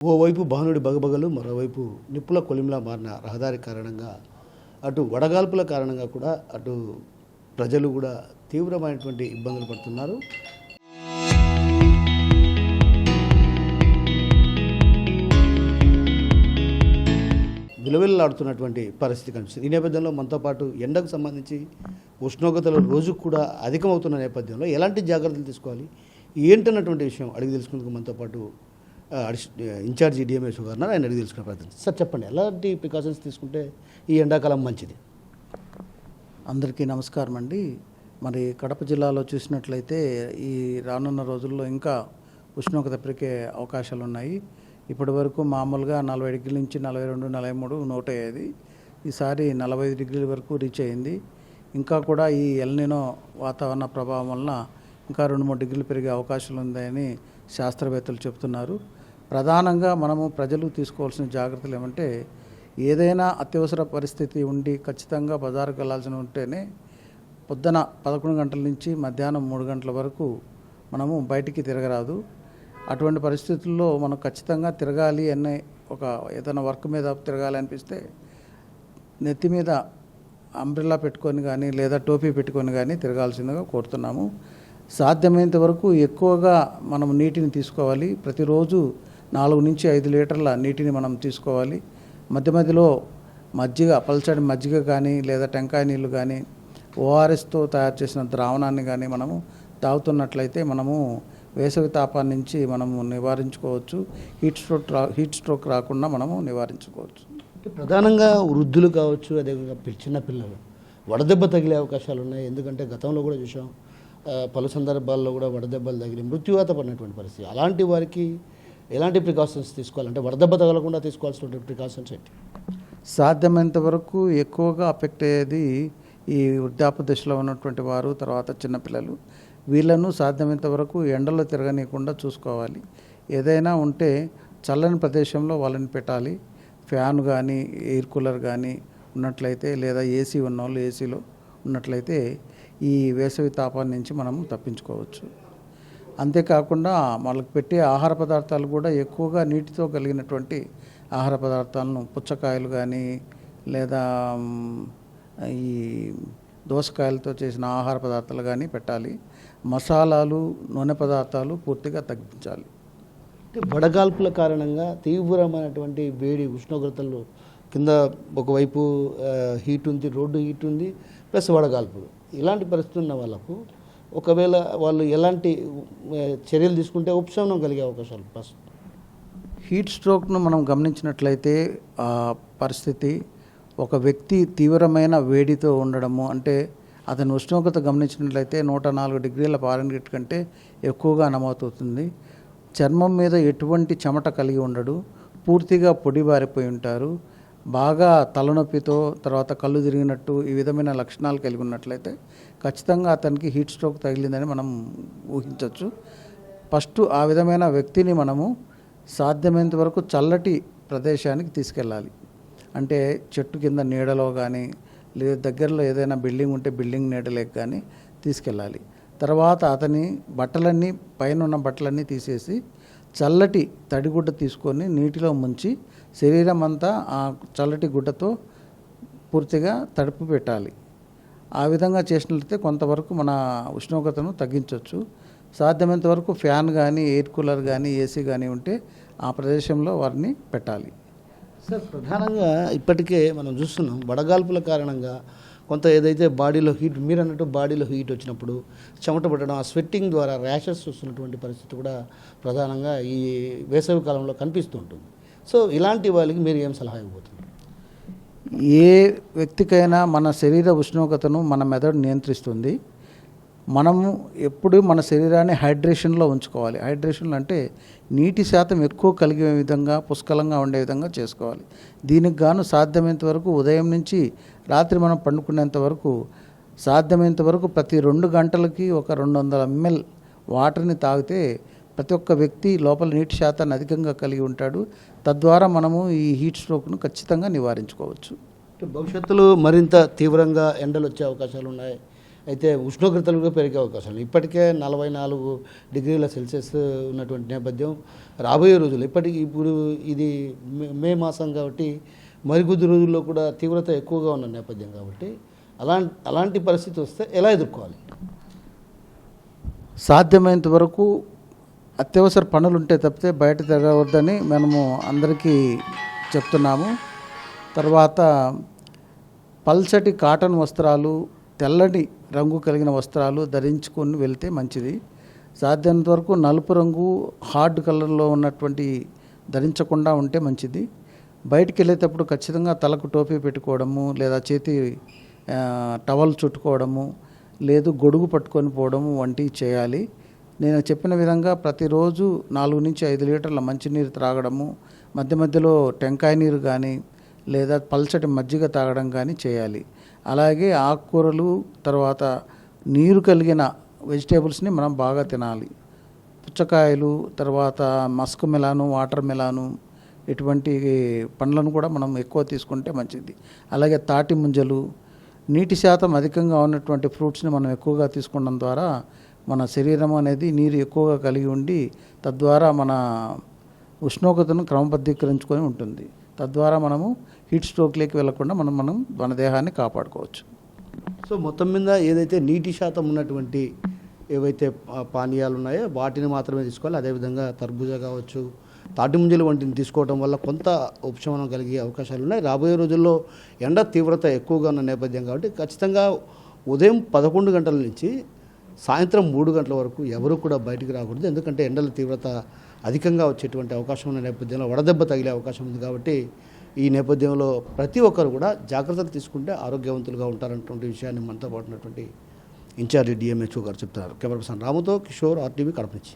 ఓవైపు భానుడి బగబగలు, మరోవైపు నిప్పుల కొలిమిలా మారిన రహదారి కారణంగా అటు వడగాల్పుల కారణంగా కూడా అటు ప్రజలు కూడా తీవ్రమైనటువంటి ఇబ్బందులు పడుతున్నారు. విలువెల్లాడుతున్నటువంటి పరిస్థితి కనిపిస్తుంది. ఈ నేపథ్యంలో మనతో పాటు ఎండకు సంబంధించి ఉష్ణోగ్రతలు రోజుకు కూడా అధికమవుతున్న నేపథ్యంలో ఎలాంటి జాగ్రత్తలు తీసుకోవాలి ఏంటన్నటువంటి విషయం అడిగి తెలుసుకునేందుకు మనతో పాటు ఇన్ఛార్జి డిఎంఎస్ గారు ఆయన అడిగి తెలుసుకునే ప్రయత్నం. సార్ చెప్పండి, ఎలాంటి ప్రికాషన్స్ తీసుకుంటే ఈ ఎండాకాలం మంచిది? అందరికీ నమస్కారం అండి. మరి కడప జిల్లాలో చూసినట్లయితే ఈ రానున్న రోజుల్లో ఇంకా ఉష్ణోగ్రత పెరిగే అవకాశాలు ఉన్నాయి. ఇప్పటి వరకు మామూలుగా 40 డిగ్రీల నుంచి 42, 43 నోట్ అయ్యేది. ఈసారి 45 డిగ్రీల వరకు రీచ్ అయింది. ఇంకా కూడా ఈ ఎల్నినో వాతావరణ ప్రభావం వలన ఇంకా 2-3 డిగ్రీలు పెరిగే అవకాశాలు ఉందని శాస్త్రవేత్తలు చెబుతున్నారు. ప్రధానంగా మనము ప్రజలు తీసుకోవాల్సిన జాగ్రత్తలు ఏమంటే, ఏదైనా అత్యవసర పరిస్థితి ఉండి ఖచ్చితంగా బజారుకు వెళ్ళాల్సి ఉంటేనే పొద్దున 11 గంటల నుంచి మధ్యాహ్నం 3 గంటల వరకు మనము బయటికి తిరగరాదు. అటువంటి పరిస్థితుల్లో మనం ఖచ్చితంగా తిరగాలి అనే ఏదైనా వర్క్ మీద తిరగాలి అనిపిస్తే నెత్తి మీద అంబ్రెల్లా పెట్టుకొని కానీ లేదా టోపీ పెట్టుకొని కానీ తిరగాల్సిందిగా కోరుతున్నాము. సాధ్యమైనంత వరకు ఎక్కువగా మనం నీటిని తీసుకోవాలి. ప్రతిరోజు 4 నుంచి 5 లీటర్ల నీటిని మనం తీసుకోవాలి. మధ్య మధ్యలో మజ్జిగ, పల్చడి మజ్జిగ కానీ లేదా టెంకాయ నీళ్ళు కానీ ఓఆర్ఎస్తో తయారు చేసిన ద్రావణాన్ని కానీ మనము తాగుతున్నట్లయితే మనము వేసవి తాపాన్ని నుంచి మనము నివారించుకోవచ్చు. హీట్ స్ట్రోక్ రాకుండా మనము నివారించుకోవచ్చు. ప్రధానంగా వృద్ధులు కావచ్చు, అదేవిధంగా చిన్నపిల్లలు వడదెబ్బ తగిలే అవకాశాలు ఉన్నాయి. ఎందుకంటే గతంలో కూడా చూసాం, పలు సందర్భాల్లో కూడా వడదెబ్బలు తగిలి మృత్యువాత పడినటువంటి పరిస్థితి. అలాంటి వారికి ఎలాంటి ప్రికాషన్స్ తీసుకోవాలంటే వడదెబ్బ తగలకుండా తీసుకోవాల్సినటువంటి ప్రికాషన్స్ ఏంటి? సాధ్యమైనంత వరకు ఎక్కువగా అఫెక్ట్ అయ్యేది ఈ వృద్ధాప్య దశలో ఉన్నటువంటి వారు, తర్వాత చిన్నపిల్లలు. వీళ్ళను సాధ్యమైనంత వరకు ఎండలో తిరగనీయకుండా చూసుకోవాలి. ఏదైనా ఉంటే చల్లని ప్రదేశంలో వాళ్ళని పెట్టాలి. ఫ్యాన్ కానీ ఎయిర్ కూలర్ కానీ ఉన్నట్లయితే లేదా ఏసీ ఉన్నవాళ్ళు ఏసీలో ఉన్నట్లయితే ఈ వేసవి తాపాన్ని నుంచి మనం తప్పించుకోవచ్చు. అంతేకాకుండా వాళ్ళకి పెట్టే ఆహార పదార్థాలు కూడా ఎక్కువగా నీటితో కలిగినటువంటి ఆహార పదార్థాలను, పుచ్చకాయలు కానీ లేదా ఈ దోసకాయలతో చేసిన ఆహార పదార్థాలు కానీ పెట్టాలి. మసాలాలు, నూనె పదార్థాలు పూర్తిగా తగ్గించాలి. వడగాల్పుల కారణంగా తీవ్రమైనటువంటి వేడి ఉష్ణోగ్రతలు కింద ఒకవైపు హీట్ ఉంది, రోడ్డు హీట్ ఉంది, ప్లస్ వడగాల్పులు. ఇలాంటి పరిస్థితి ఉన్న వాళ్ళకు ఒకవేళ వాళ్ళు ఎలాంటి చర్యలు తీసుకుంటే ఉపశమనం కలిగే అవకాశాలు? ఫస్ట్ హీట్ స్ట్రోక్ను మనం గమనించినట్లయితే ఆ పరిస్థితి ఒక వ్యక్తి తీవ్రమైన వేడితో ఉండడము, అంటే అతని ఉష్ణోగ్రత గమనించినట్లయితే 104 డిగ్రీల ఫారెన్హీట్ కంటే ఎక్కువగా నమోదవుతుంది. చర్మం మీద ఎటువంటి చెమట కలిగి ఉండడు, పూర్తిగా పొడిబారిపోయి ఉంటారు, బాగా తలనొప్పితో తర్వాత కళ్ళు తిరిగినట్టు ఈ విధమైన లక్షణాలు కలిగి ఉన్నట్లయితే ఖచ్చితంగా అతనికి హీట్ స్ట్రోక్ తగిలిందని మనం ఊహించవచ్చు. ఫస్ట్ ఆ విధమైన వ్యక్తిని మనము సాధ్యమైనంత వరకు చల్లటి ప్రదేశానికి తీసుకెళ్ళాలి. అంటే చెట్టు కింద నీడలో కానీ లేదా దగ్గరలో ఏదైనా బిల్డింగ్ ఉంటే బిల్డింగ్ నీడలేక కానీ తీసుకెళ్ళాలి. తర్వాత అతని బట్టలన్నీ, పైన ఉన్న బట్టలన్నీ తీసేసి చల్లటి తడిగుడ్డ తీసుకొని నీటిలో ముంచి శరీరం అంతా ఆ చల్లటి గుడ్డతో పూర్తిగా తడుపు పెట్టాలి. ఆ విధంగా చేసినట్లయితే కొంతవరకు మన ఉష్ణోగ్రతను తగ్గించవచ్చు. సాధ్యమైనంత వరకు ఫ్యాన్ కానీ ఎయిర్ కూలర్ కానీ ఏసీ కానీ ఉంటే ఆ ప్రదేశంలో వారిని పెట్టాలి. సార్, ప్రధానంగా ఇప్పటికే మనం చూస్తున్నాం వడగాల్పుల కారణంగా కొంత ఏదైతే బాడీలో హీట్, మీరు అన్నట్టు బాడీలో హీట్ వచ్చినప్పుడు చెమట పట్టడం, ఆ స్వెట్టింగ్ ద్వారా ర్యాషెస్ వస్తున్నటువంటి పరిస్థితి కూడా ప్రధానంగా ఈ వేసవి కాలంలో కనిపిస్తూ ఉంటుంది. సో ఇలాంటి వాళ్ళకి మీరు ఏం సలహా ఇవ్వబోతున్నారు? ఏ వ్యక్తికైనా మన శరీర ఉష్ణోగ్రతను మన మెదడు నియంత్రిస్తుంది. మనము ఎప్పుడు మన శరీరాన్ని హైడ్రేషన్లో ఉంచుకోవాలి. హైడ్రేషన్ అంటే నీటి శాతం ఎక్కువ కలిగే విధంగా, పుష్కలంగా ఉండే విధంగా చేసుకోవాలి. దీనికి గాను సాధ్యమైనంత వరకు ఉదయం నుంచి రాత్రి మనం పండుకునేంత వరకు సాధ్యమైనంత వరకు ప్రతి 2 గంటలకి ఒక 200 ml వాటర్ని తాగితే ప్రతి ఒక్క వ్యక్తి లోపల నీటి శాతాన్ని అధికంగా కలిగి ఉంటాడు. తద్వారా మనము ఈ హీట్ స్ట్రోక్ను ఖచ్చితంగా నివారించుకోవచ్చు. భవిష్యత్తులో మరింత తీవ్రంగా ఎండలు వచ్చే అవకాశాలు ఉన్నాయి. అయితే ఉష్ణోగ్రతలు కూడా పెరిగే అవకాశాలు ఇప్పటికే 44 డిగ్రీల సెల్సియస్ ఉన్నటువంటి నేపథ్యం రాబోయే రోజులు ఇప్పుడు ఇది మే మాసం కాబట్టి మరికొద్ది రోజుల్లో కూడా తీవ్రత ఎక్కువగా ఉన్న నేపథ్యం కాబట్టి అలాంటి పరిస్థితి వస్తే ఎలా ఎదుర్కోవాలి? సాధ్యమైనంత వరకు అత్యవసర పనులు ఉంటే తప్పితే బయట తిరగవద్దని మనము అందరికీ చెప్తున్నాము. తర్వాత పల్చటి కాటన్ వస్త్రాలు, తెల్లటి రంగు కలిగిన వస్త్రాలు ధరించుకొని వెళ్తే మంచిది. సాధ్యమైనంత వరకు నలుపు రంగు హార్డ్ కలర్లో ఉన్నటువంటి ధరించకుండా ఉంటే మంచిది. బయటికి వెళ్ళేటప్పుడు ఖచ్చితంగా తలకు టోపీ పెట్టుకోవడము, లేదా చేతి టవల్ చుట్టుకోవడము, లేదు గొడుగు పట్టుకొని పోవడము వంటివి చేయాలి. నేను చెప్పిన విధంగా ప్రతిరోజు 4 నుంచి 5 లీటర్ల మంచినీరు త్రాగడము, మధ్య మధ్యలో టెంకాయ నీరు కానీ లేదా పల్చటి మజ్జిగ తాగడం కానీ చేయాలి. అలాగే ఆకుకూరలు, తర్వాత నీరు కలిగిన వెజిటేబుల్స్ని మనం బాగా తినాలి. పుచ్చకాయలు, తర్వాత మస్క్ మెలాను, వాటర్ మెలాను ఇటువంటి పండ్లను కూడా మనం ఎక్కువ తీసుకుంటే మంచిది. అలాగే తాటి ముంజలు, నీటి శాతం అధికంగా ఉన్నటువంటి ఫ్రూట్స్ని మనం ఎక్కువగా తీసుకోవడం ద్వారా మన శరీరం అనేది నీరు ఎక్కువగా కలిగి ఉండి తద్వారా మన ఉష్ణోగ్రతను క్రమబద్ధీకరించుకొని ఉంటుంది. తద్వారా మనము హీట్ స్ట్రోక్లోకి వెళ్లకుండా మన దేహాన్ని కాపాడుకోవచ్చు. సో మొత్తం మీద ఏదైతే నీటి శాతం ఉన్నటువంటి ఏవైతే పానీయాలు ఉన్నాయో వాటిని మాత్రమే తీసుకోవాలి. అదేవిధంగా తర్బూజా కావచ్చు, తాటి ముంజలు వంటిని తీసుకోవడం వల్ల కొంత ఉపశమనం కలిగే అవకాశాలు ఉన్నాయి. రాబోయే రోజుల్లో ఎండ తీవ్రత ఎక్కువగా ఉన్న నేపథ్యం కాబట్టి ఖచ్చితంగా ఉదయం 11 గంటల నుంచి సాయంత్రం 3 గంటల వరకు ఎవరు కూడా బయటికి రాకూడదు. ఎందుకంటే ఎండల తీవ్రత అధికంగా వచ్చేటువంటి అవకాశం ఉన్న నేపథ్యంలో వడదెబ్బ తగిలే అవకాశం ఉంది. కాబట్టి ఈ నేపథ్యంలో ప్రతి ఒక్కరు కూడా జాగ్రత్తలు తీసుకుంటే ఆరోగ్యవంతులుగా ఉంటారన్నటువంటి విషయాన్ని మనతో పాటు ఉన్నటువంటి ఇన్ఛార్జి డిఎంహెచ్ఓ గారు చెప్తున్నారు. కెమెరా పర్సన్ రాముతో కిషోర్, RTV, కడప నుంచి.